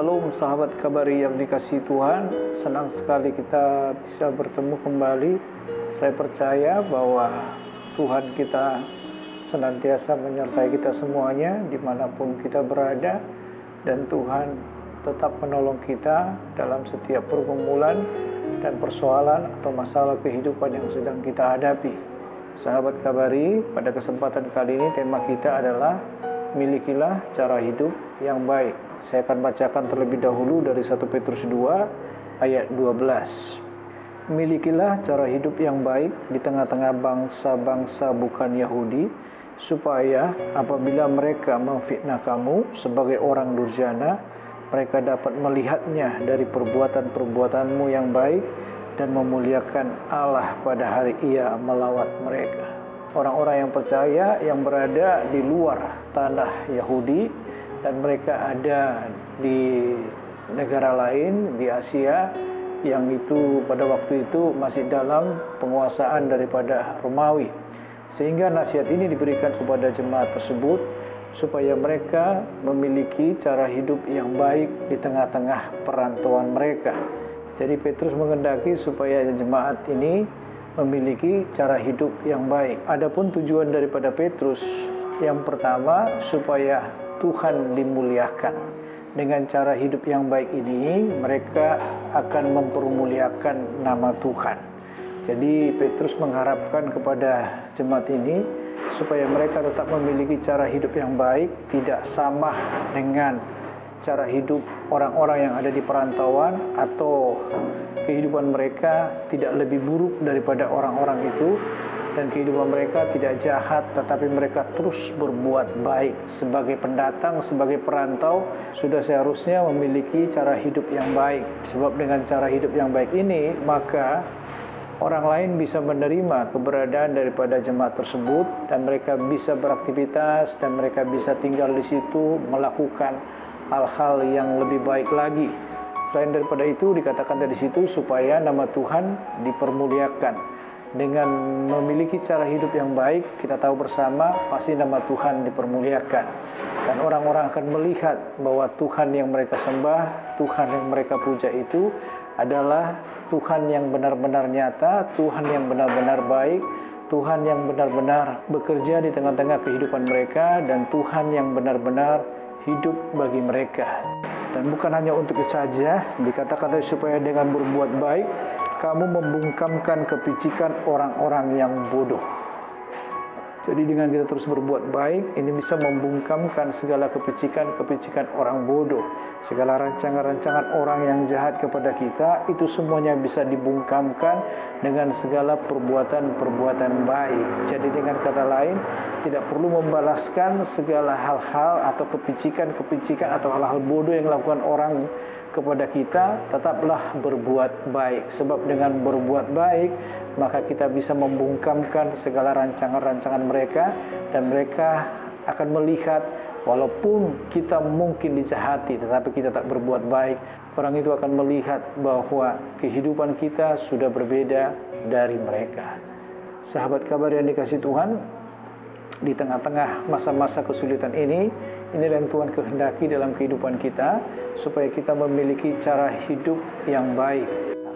Salam sahabat Kabari yang dikasihi Tuhan, senang sekali kita bisa bertemu kembali. Saya percaya bahwa Tuhan kita senantiasa menyertai kita semuanya dimanapun kita berada, dan Tuhan tetap menolong kita dalam setiap pergumulan dan persoalan atau masalah kehidupan yang sedang kita hadapi. Sahabat Kabari, pada kesempatan kali ini tema kita adalah milikilah cara hidup yang baik. Saya akan bacakan terlebih dahulu dari 1 Petrus 2 ayat 12. Milikilah cara hidup yang baik di tengah-tengah bangsa-bangsa bukan Yahudi, supaya apabila mereka memfitnah kamu sebagai orang durjana, mereka dapat melihatnya dari perbuatan-perbuatanmu yang baik dan memuliakan Allah pada hari Ia melawat mereka. Orang-orang yang percaya yang berada di luar tanah Yahudi dan mereka ada di negara lain di Asia yang itu pada waktu itu masih dalam penguasaan daripada Romawi. Sehingga nasihat ini diberikan kepada jemaat tersebut supaya mereka memiliki cara hidup yang baik di tengah-tengah perantauan mereka. Jadi Petrus menghendaki supaya jemaat ini memiliki cara hidup yang baik. Adapun tujuan daripada Petrus yang pertama, supaya Tuhan dimuliakan. Dengan cara hidup yang baik ini, mereka akan mempermuliakan nama Tuhan. Jadi Petrus mengharapkan kepada jemaat ini supaya mereka tetap memiliki cara hidup yang baik, tidak sama dengan cara hidup orang-orang yang ada di perantauan, atau kehidupan mereka tidak lebih buruk daripada orang-orang itu, dan kehidupan mereka tidak jahat, tetapi mereka terus berbuat baik. Sebagai pendatang, sebagai perantau, sudah seharusnya memiliki cara hidup yang baik. Sebab dengan cara hidup yang baik ini, maka orang lain bisa menerima keberadaan daripada jemaat tersebut, dan mereka bisa beraktivitas, dan mereka bisa tinggal di situ, melakukan hal-hal yang lebih baik lagi. Selain daripada itu, dikatakan dari situ supaya nama Tuhan dipermuliakan. Dengan memiliki cara hidup yang baik, kita tahu bersama pasti nama Tuhan dipermuliakan. Dan orang-orang akan melihat bahwa Tuhan yang mereka sembah, Tuhan yang mereka puja itu adalah Tuhan yang benar-benar nyata, Tuhan yang benar-benar baik, Tuhan yang benar-benar bekerja di tengah-tengah kehidupan mereka, dan Tuhan yang benar-benar hidup bagi mereka. Dan bukan hanya untuk itu saja, dikatakan tadi supaya dengan berbuat baik kamu membungkamkan kepicikan orang-orang yang bodoh. Jadi dengan kita terus berbuat baik, ini bisa membungkamkan segala kepicikan-kepicikan orang bodoh. Segala rancangan-rancangan orang yang jahat kepada kita, itu semuanya bisa dibungkamkan dengan segala perbuatan-perbuatan baik. Jadi dengan kata lain, tidak perlu membalaskan segala hal-hal atau kepicikan-kepicikan atau hal-hal bodoh yang dilakukan orang kepada kita. Tetaplah berbuat baik. Sebab dengan berbuat baik, maka kita bisa membungkamkan segala rancangan-rancangan mereka, dan mereka akan melihat walaupun kita mungkin dijahati, tetapi kita tak berbuat baik, orang itu akan melihat bahwa kehidupan kita sudah berbeda dari mereka. Sahabat kabar yang dikasihi Tuhan, di tengah-tengah masa-masa kesulitan ini, inilah yang Tuhan kehendaki dalam kehidupan kita, supaya kita memiliki cara hidup yang baik.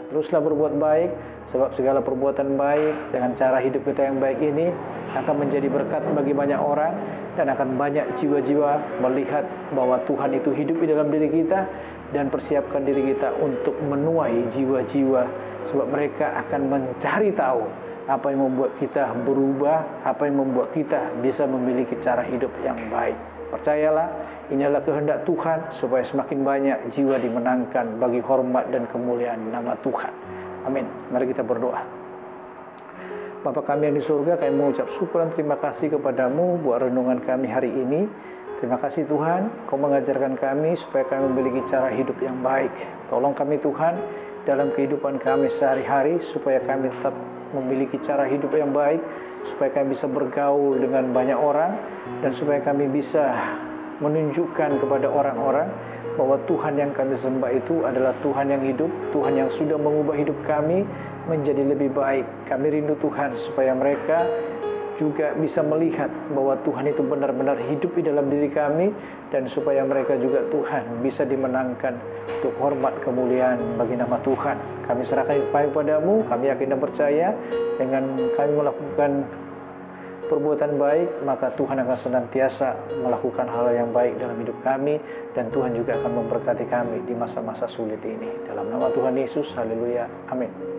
Teruslah berbuat baik, sebab segala perbuatan baik dengan cara hidup kita yang baik ini akan menjadi berkat bagi banyak orang, dan akan banyak jiwa-jiwa melihat bahwa Tuhan itu hidup di dalam diri kita, dan persiapkan diri kita untuk menuai jiwa-jiwa, sebab mereka akan mencari tahu apa yang membuat kita berubah, apa yang membuat kita bisa memiliki cara hidup yang baik. Percayalah, inilah kehendak Tuhan supaya semakin banyak jiwa dimenangkan bagi hormat dan kemuliaan nama Tuhan. Amin. Mari kita berdoa. Bapa kami yang di surga, kami mengucap syukur dan terima kasih kepadamu buat renungan kami hari ini. Terima kasih Tuhan, Kau mengajarkan kami supaya kami memiliki cara hidup yang baik. Tolong kami Tuhan dalam kehidupan kami sehari-hari, supaya kami tetap memiliki cara hidup yang baik, supaya kami bisa bergaul dengan banyak orang, dan supaya kami bisa menunjukkan kepada orang-orang bahwa Tuhan yang kami sembah itu adalah Tuhan yang hidup, Tuhan yang sudah mengubah hidup kami menjadi lebih baik. Kami rindu Tuhan supaya mereka juga bisa melihat bahwa Tuhan itu benar-benar hidup di dalam diri kami, dan supaya mereka juga Tuhan bisa dimenangkan untuk hormat kemuliaan bagi nama Tuhan. Kami serahkan kepadamu, kami yakin dan percaya dengan kami melakukan perbuatan baik, maka Tuhan akan senantiasa melakukan hal yang baik dalam hidup kami, dan Tuhan juga akan memberkati kami di masa-masa sulit ini. Dalam nama Tuhan Yesus, haleluya, amin.